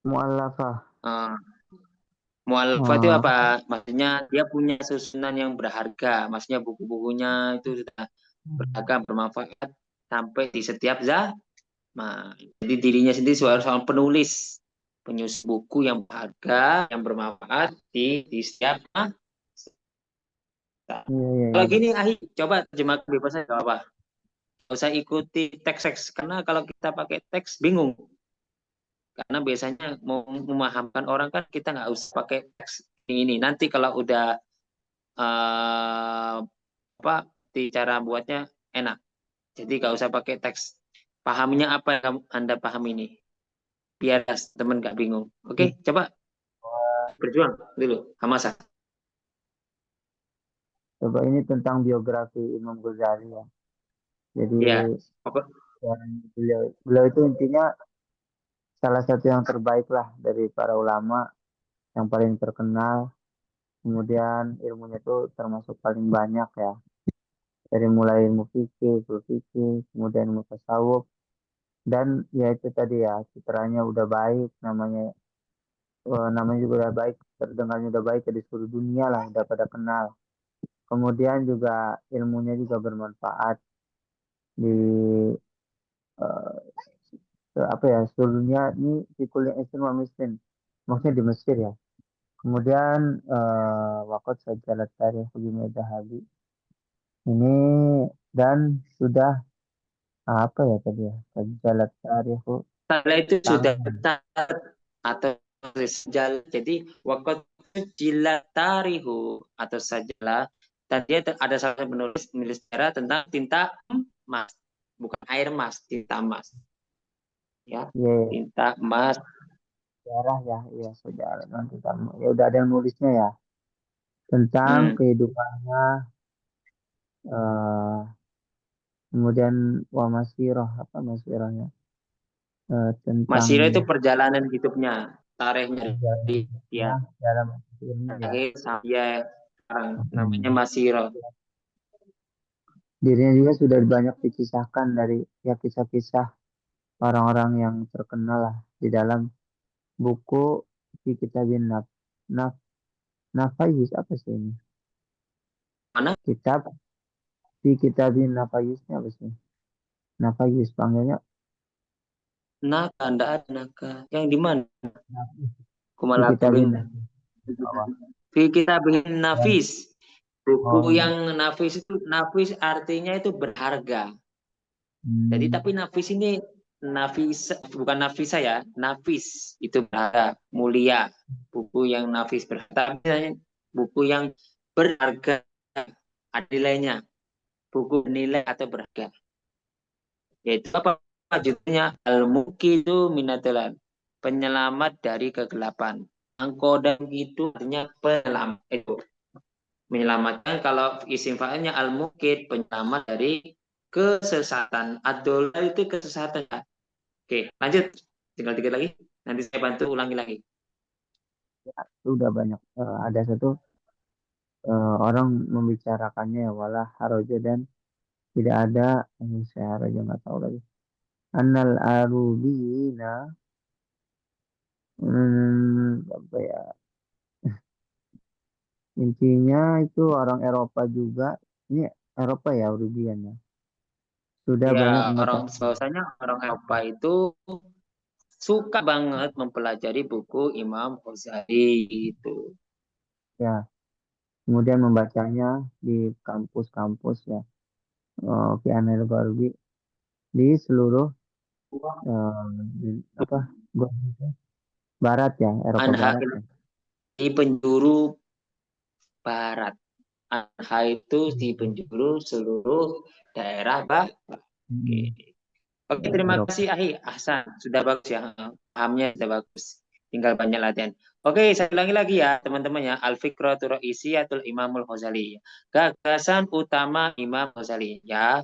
mu'allafah. Uh, Mu'allafah itu apa? Maksudnya dia punya susunan yang berharga. Maksudnya buku-bukunya itu sudah berharga, bermanfaat sampai di setiap zaman. Jadi dirinya sendiri seorang penulis, penyusun buku yang berharga, yang bermanfaat di setiap masa. Iya. Kalau gini, coba terjemahkan bebasnya nggak apa. Nggak usah ikuti teks-teks, karena kalau kita pakai teks bingung. Karena biasanya mau memahamkan orang kan kita nggak usah pakai teks ini. Nanti kalau udah apa di cara buatnya enak. Jadi nggak usah pakai teks. Pahaminya apa yang Anda paham ini. Biar teman nggak bingung. Oke, coba berjuang dulu. Hamasa. Coba, ini tentang biografi Imam Ghazali ya. Jadi Ya. Apa? beliau itu intinya salah satu yang terbaik lah dari para ulama, yang paling terkenal. Kemudian ilmunya itu termasuk paling banyak ya. Dari mulai ilmu fikih, usul fikih, kemudian ilmu tasawuf, dan ya itu tadi ya, citranya udah baik, namanya juga udah baik, terdengarnya udah baik di seluruh dunia lah, udah pada kenal. Kemudian juga ilmunya juga bermanfaat di apa ya, seluruh dunia ini di kuliah Islam Muslim, maksudnya di Mesir ya. Kemudian waqad sajalat tarikh Ibnu Dahabi ini, dan sudah apa ya tadi ya, sajalat tarikh Setelah itu sudah tahun. ketat atau sejal. Jadi waktu jilat tarihu atau sajalah. Dan dia ada salah menulis sejarah tentang tinta emas, bukan air emas, tinta emas. Ya, Ya, tinta emas. sejarah ya, iya sejarah nanti kamu. Ya udah ada yang nulisnya ya tentang kehidupannya, kemudian wa masirah, apa masirahnya, tentang Masiro itu perjalanan hidupnya, tarikhnya perjalanan dari hidupnya dia dalam ilmu ya. akhir sampai sekarang namanya Masiro. Dirinya juga sudah banyak dikisahkan dari ya kisah-kisah orang-orang yang terkenal lah di dalam buku di kitabin Nafayus, apa sih ini? Mana? Kitab di kitabin Nafayusnya apa sih? Nafayus panggilnya. Naka, enggak ada Naka. Yang di mana? Nafis. Di Kumalah kitabin turun. Kita bikin nafis. Buku yang nafis artinya itu berharga. Jadi tapi nafis ini bukan nafisa ya, nafis itu berharga, mulia. Buku yang nafis berharga, buku yang berharga ada nilainya, buku nilai atau berharga. Yaitu apa judulnya? Al-Muqidu Minatulan, penyelamat dari kegelapan. Angkodam itu artinya penyelamat itu. Menyelamatkan, kalau isim fa'ilnya al-muqid, penyelamat dari kesesatan. Ad-dolal itu kesesatan. Oke, lanjut. Tinggal dikit lagi. Nanti saya bantu ulangi lagi. Ya, sudah banyak. Ada satu orang membicarakannya ya, wala haroja, dan tidak ada, saya haroja nggak tahu lagi. Annal arubina, apa ya, intinya itu orang Eropa juga, ini Eropa ya Arubiannya, sudah banyak Ya, mengetahui. bahwasanya orang Eropa itu suka banget mempelajari buku Imam Ghazali itu. Ya, kemudian membacanya di kampus-kampus ya, di Anel Garbi, di seluruh barat ya, Eropa Barat ya. Di penjuru barat. Anha itu di penjuru seluruh daerah barat. Oke, terima Eropa. kasih Ahi. Ahsan, sudah bagus ya. Pahamnya sudah bagus. Tinggal banyak latihan. Oke, saya ulangi lagi ya teman-teman ya. Al-Fikratu Ra'isiyatul Imamul Ghazali. Gagasan utama Imam Ghazali ya.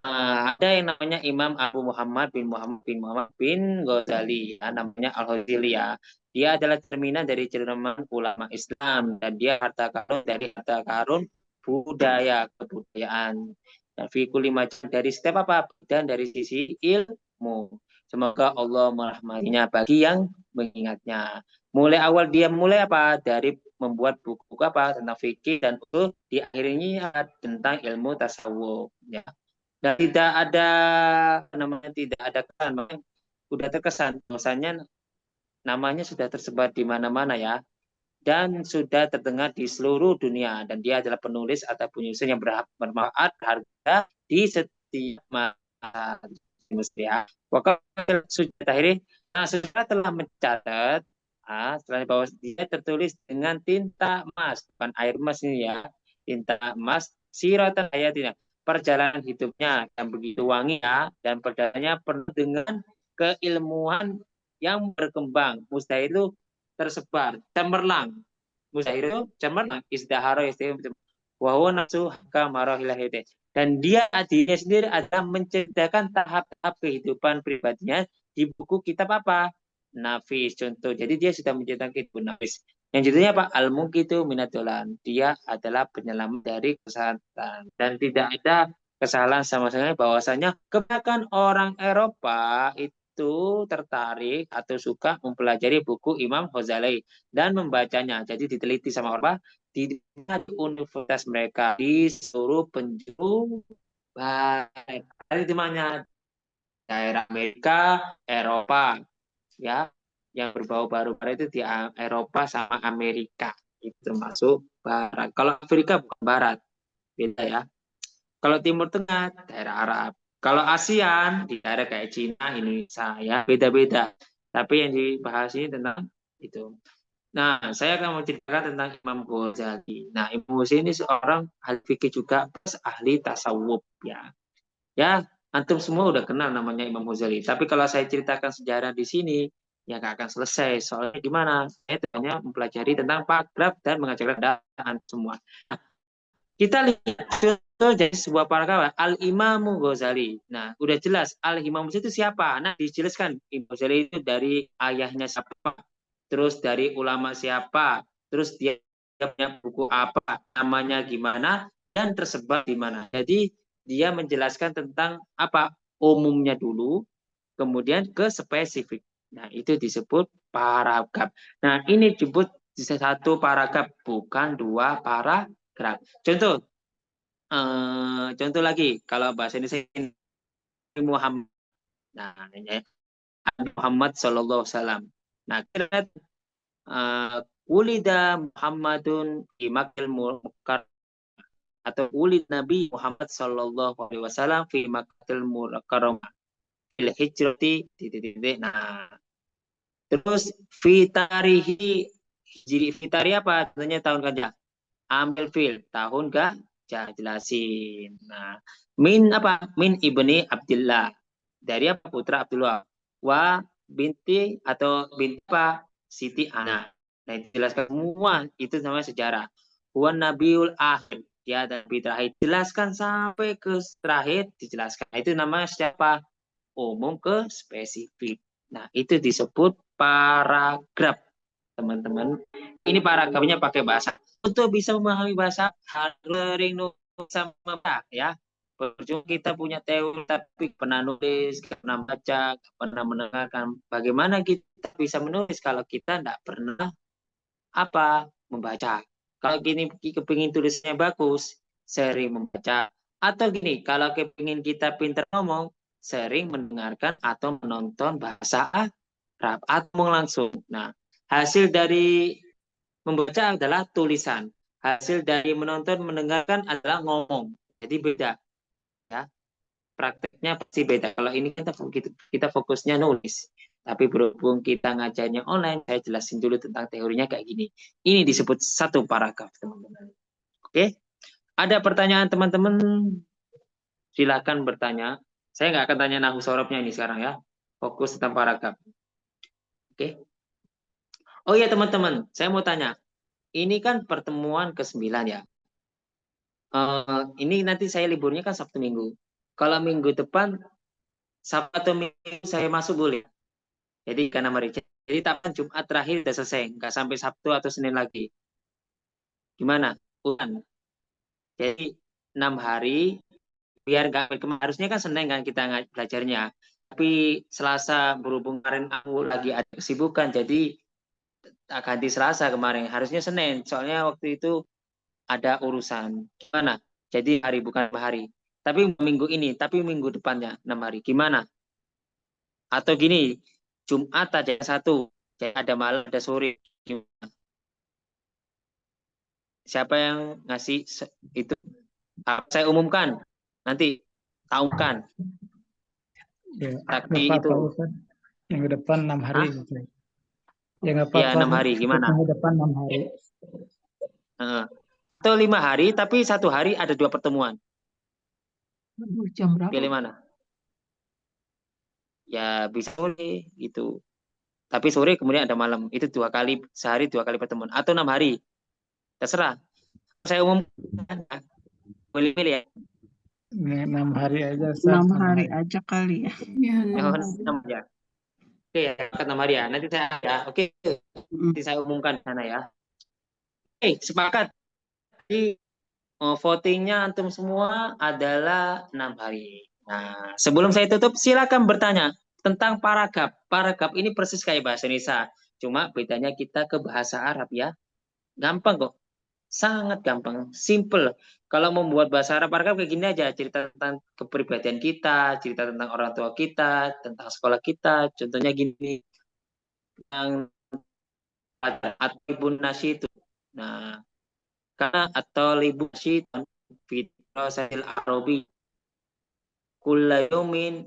Ada yang namanya Imam Abu Muhammad bin Muhammad bin Ghazali ya, namanya Al-Ghazali ya. Dia adalah cerminan dari cerminan ulama Islam, dan dia harta karun dari harta karun budaya, kebudayaan. Dan fikul dari setiap apa? Dan dari sisi ilmu. Semoga Allah merahmatinya bagi yang mengingatnya. Mulai awal dia mulai apa? Dari membuat buku apa? Tentang fikih, dan usul, diakhirinya tentang ilmu tasawuf ya. Dan tidak ada tidak ada kesan, sudah terkesan bahwasanya namanya sudah tersebar di mana-mana ya, dan sudah terdengar di seluruh dunia, dan dia adalah penulis atau penyusun yang bermanfaat, berharga di setiap manusia ya. Wakil sudah akhirnya sudah telah mencatat setelah bahwa dia tertulis dengan tinta emas, bukan air emas ini ya, tinta emas, siratan hayatina, perjalanan hidupnya yang begitu wangi ya, dan perjalanannya penuh dengan keilmuan yang berkembang. Mustahil itu tersebar, cemerlang. Mustahil itu cemerlang, izdahara wahwa nafsu kamarahilahite. Dan dia dirinya sendiri adalah menceritakan tahap-tahap kehidupan pribadinya di buku kitab apa? Nafis, contoh. Jadi dia sudah menciptakan kitab Nafis. Yang judulnya apa? Al-Muqitu Minadolan. Dia adalah penyelamat dari kesalahan. Dan tidak ada kesalahan sama sekali bahwasanya kebanyakan orang Eropa itu tertarik atau suka mempelajari buku Imam Ghazali dan membacanya. Jadi diteliti sama orang di universitas mereka di seluruh penjuru baik. Dari mana? Daerah Amerika, Eropa, ya, yang berbau baru-baru itu di Eropa sama Amerika, itu termasuk Barat. Kalau Afrika bukan Barat, beda ya. Kalau Timur Tengah, daerah Arab. Kalau ASEAN, di daerah kayak Cina, Indonesia, ya beda-beda. Tapi yang dibahas ini tentang itu. Nah, saya akan menceritakan tentang Imam Ghazali. Nah, Imam Ghazali ini seorang ahli fikih juga, plus ahli tasawuf, ya. Ya, antum semua udah kenal namanya Imam Ghazali. Tapi kalau saya ceritakan sejarah di sini, ya nggak akan selesai. Soalnya gimana? Saya hanya mempelajari tentang paragraf dan mengajarkan keadaan semua. Kita lihat contoh jadi sebuah paragraf Al-Imam Ghazali. Nah, udah jelas Al-Imam Ghazali itu siapa? Nah, dijelaskan Imam Ghazali itu dari ayahnya siapa, terus dari ulama siapa, terus dia punya buku apa, namanya gimana, dan tersebar di mana. Jadi dia menjelaskan tentang apa umumnya dulu, kemudian ke spesifik. Nah, itu disebut paragraf. Nah, ini disebut satu paragraf, bukan dua paragraf. Contoh, contoh lagi, kalau bahasa Indonesia Muhammad. Nah, Muhammad Sallallahu Alaihi Wasallam. Nah, kita Ulida Muhammadun di Makkah Mukarram atau Ulid Nabi Muhammad Sallallahu Alaihi Wasallam fi Makkah Mukarram fil hijrati titik. Nah, terus fitarihi hijri fitari apa? Tentunya tahun kerja. Ambil fil tahun gak jelasin. Nah, min apa? Min ibni Abdullah. Dari apa? Putra Abdullah. Wa binti atau binti apa? Siti Ana. Nah, dijelaskan semua itu namanya sejarah. Wa Nabiul Akhir. Dia ada nabi terakhir. Jelaskan sampai ke terakhir dijelaskan. Nah, itu namanya siapa? Umum ke spesifik. Nah, itu disebut paragraf, teman-teman. Ini paragrafnya pakai bahasa. Untuk bisa memahami bahasa harus sering nulis sama ya. Percuma kita punya teori tapi pernah nulis, pernah baca, pernah mendengarkan. Bagaimana kita bisa menulis kalau kita tidak pernah apa membaca? Kalau gini kepingin tulisnya bagus, sering membaca. Atau gini, kalau kepingin kita pintar ngomong, sering mendengarkan atau menonton bahasa Arab atau langsung. Nah, hasil dari membaca adalah tulisan. Hasil dari menonton, mendengarkan adalah ngomong. Jadi beda. Ya. Prakteknya pasti beda. Kalau ini kita fokusnya nulis. Tapi berhubung kita ngajarnya online, saya jelasin dulu tentang teorinya kayak gini. Ini disebut satu paragraf, teman-teman. Oke? Ada pertanyaan, teman-teman? Silakan bertanya. Saya nggak akan tanya nahu sorobnya ini sekarang ya. Fokus tentang paragraf. Oke? Oh iya, teman-teman. Saya mau tanya. Ini kan pertemuan ke-9 ya. Ini nanti saya liburnya kan Sabtu Minggu. Kalau minggu depan Sabtu atau Minggu saya masuk boleh. Jadi karena jadi tahapan Jumat terakhir sudah selesai, nggak sampai Sabtu atau Senin lagi. Gimana? Bukan. Jadi 6 hari biar nggak harusnya kan Senin kan kita belajarnya. Tapi Selasa berhubung kemarin aku lagi ada kesibukan, jadi ganti Selasa kemarin. Harusnya Senin, soalnya waktu itu ada urusan. Gimana? Jadi hari bukan hari. Tapi minggu ini, tapi minggu depannya 6 hari. Gimana? Atau gini, Jumat aja satu. Jadi ada malam, ada sore. Gimana? Siapa yang ngasih itu? Saya umumkan. Nanti tahukan. Ya, Takdi Bapak itu. Pak Ustadz, minggu depan 6 hari. Gitu. Ya nggak Ya, apa-apa. 6 hari. Gimana? Minggu depan 6 hari. Atau 5 hari, tapi 1 hari ada 2 pertemuan. Jam berapa? Pilih mana? Ya bisa sore gitu. Tapi sore kemudian ada malam. Itu 2 kali, sehari 2 kali pertemuan. Atau 6 hari. Terserah. Saya umumkan. Pilih-pilih ya. 6 hari aja. 6 hari aja kali ya. Oh, 6 ya. Oke ya, kata Maria. Nanti saya ya. Oke, nanti saya umumkan di sana ya. Oke, sepakat. Jadi votingnya antum semua adalah 6 hari. Nah, sebelum saya tutup, silakan bertanya tentang paragraf. Paragraf ini persis kayak bahasa Indonesia. Cuma bedanya kita ke bahasa Arab ya. Gampang kok. Sangat gampang. Simple. Kalau membuat bahasa Arab paragraf kayak gini aja. Cerita tentang kepribadian kita, cerita tentang orang tua kita, tentang sekolah kita. Contohnya gini. Yang atibun nasi itu. Nah, karena atau libun nasi fitrasil arabi kulla yumin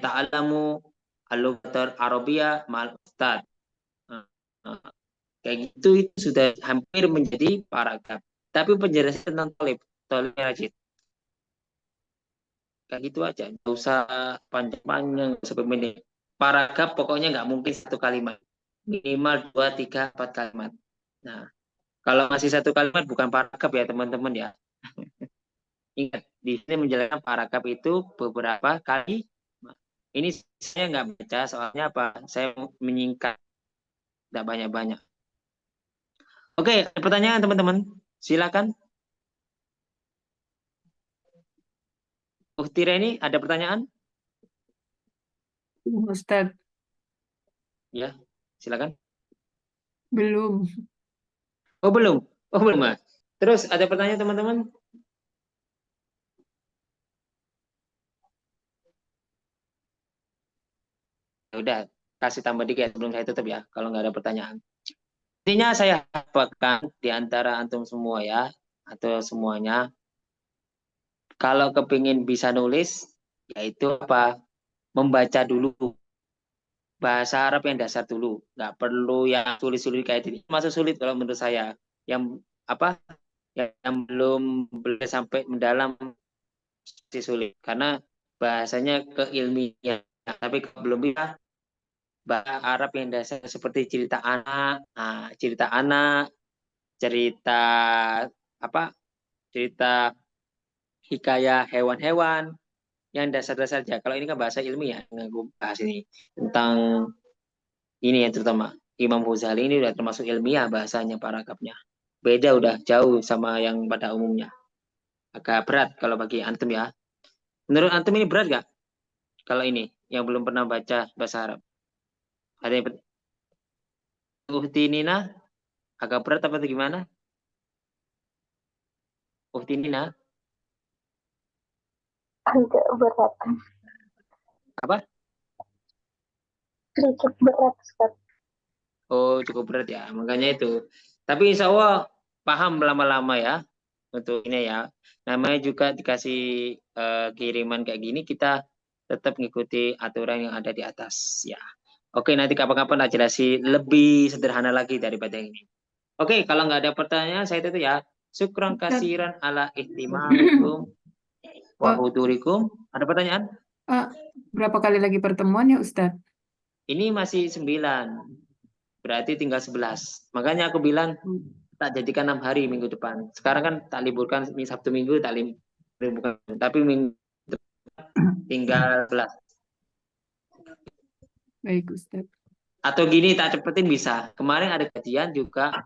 ta'alamu al-lughatul arabiyah ma'al ustad. Kayak gitu itu sudah hampir menjadi paragraf. Tapi penjelasan tentang tolib rajid. Kayak gitu aja. Nggak usah panjang-panjang sampai menit. Paragraf pokoknya nggak mungkin satu kalimat. Minimal 2, 3, 4 kalimat. Nah, kalau masih satu kalimat bukan paragraf ya teman-teman ya. Ingat, di sini menjelaskan paragraf itu beberapa kali. Ini saya nggak baca, soalnya apa? Saya menyingkat. Tidak banyak-banyak. Oke, ada pertanyaan teman-teman? Silakan. Uhtira ini ada pertanyaan? Ustadz, Ya, silakan. belum. Oh, belum. Oh, belum, Mas. Terus ada pertanyaan teman-teman? Ya udah, kasih tambah dikit sebelum saya tutup ya, kalau nggak ada pertanyaan. Intinya saya harapkan di antara antum semua ya, atau semuanya, kalau kepingin bisa nulis, yaitu apa? Membaca dulu. Bahasa Arab yang dasar dulu. Nggak perlu yang sulit-sulit kayak ini. Masuk sulit kalau menurut saya. Yang apa? Yang belum sampai mendalam sulit. Karena bahasanya keilmian. Tapi kalau belum bisa, bahasa Arab yang dasar seperti cerita anak, cerita apa? Cerita hikayah hewan-hewan yang dasar-dasar aja. Kalau ini kan bahasa ilmiah, yang gue bahas ini tentang ini yang terutama Imam Ghazali ini udah termasuk ilmiah bahasanya paragrafnya. Beda udah jauh sama yang pada umumnya. Agak berat kalau bagi antum ya. Menurut antum ini berat gak? Kalau ini yang belum pernah baca bahasa Arab. Ada yang Uhti Nina agak berat apa gimana? Uhti Nina Agak berat. apa? Sedikit berat, Ustaz. Oh, cukup berat ya. Makanya itu. Tapi insya Allah paham lama-lama ya. Untuk ini ya. Namanya juga dikasih kiriman kayak gini, kita tetap mengikuti aturan yang ada di atas ya. Oke, nanti kapan-kapan tak jelasin lebih sederhana lagi daripada ini. Oke, kalau nggak ada pertanyaan saya itu ya. Syukran kasiran ala ihtimamikum wa hudurikum. Ada pertanyaan? Berapa kali lagi pertemuan ya Ustadz? Ini masih 9. Berarti tinggal 11. Makanya aku bilang tak jadikan 6 hari minggu depan. Sekarang kan tak liburkan Sabtu Minggu, tak liburkan. Tapi minggu depan tinggal 11. Baik Ustadz. Atau gini, tak cepetin bisa. Kemarin ada kajian juga.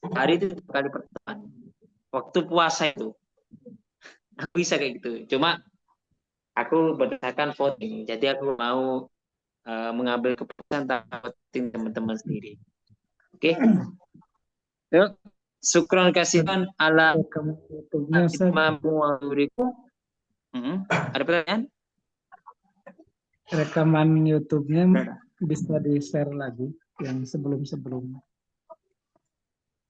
Hari itu kali pertemuan. Waktu puasa itu. Aku bisa kayak gitu. Cuma aku berdasarkan voting. Jadi aku mau mengambil keputusan tak voting teman-teman sendiri. Oke. Yuk. Syukran kasihan ala Ada pertanyaan? Rekaman YouTube-nya bisa di-share lagi yang sebelum-sebelumnya.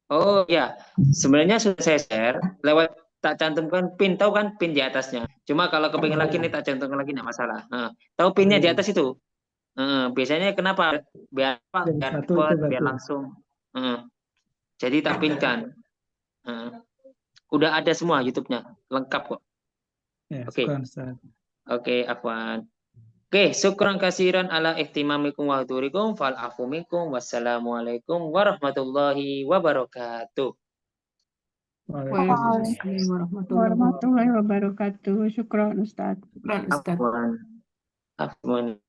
Oh ya, sebenarnya sudah saya share lewat tak cantumkan pin, tahu kan pin di atasnya. Cuma kalau kepingin lagi nih tak cantumkan lagi nggak masalah. Tahu pinnya di atas itu? Biasanya kenapa? Biar cepat, biar langsung. Jadi tak pinkan. Udah ada semua YouTube-nya, lengkap kok. Oke. Oke, Afwan. Oke, syukran kasiran ala ihtimamikum wa hudurikum fal afu minkum. Wassalamualaikum warahmatullahi wabarakatuh. Waalaikumsalam warahmatullahi wabarakatuh. Syukran Ustadz. Syukran Ustadz. Afwan.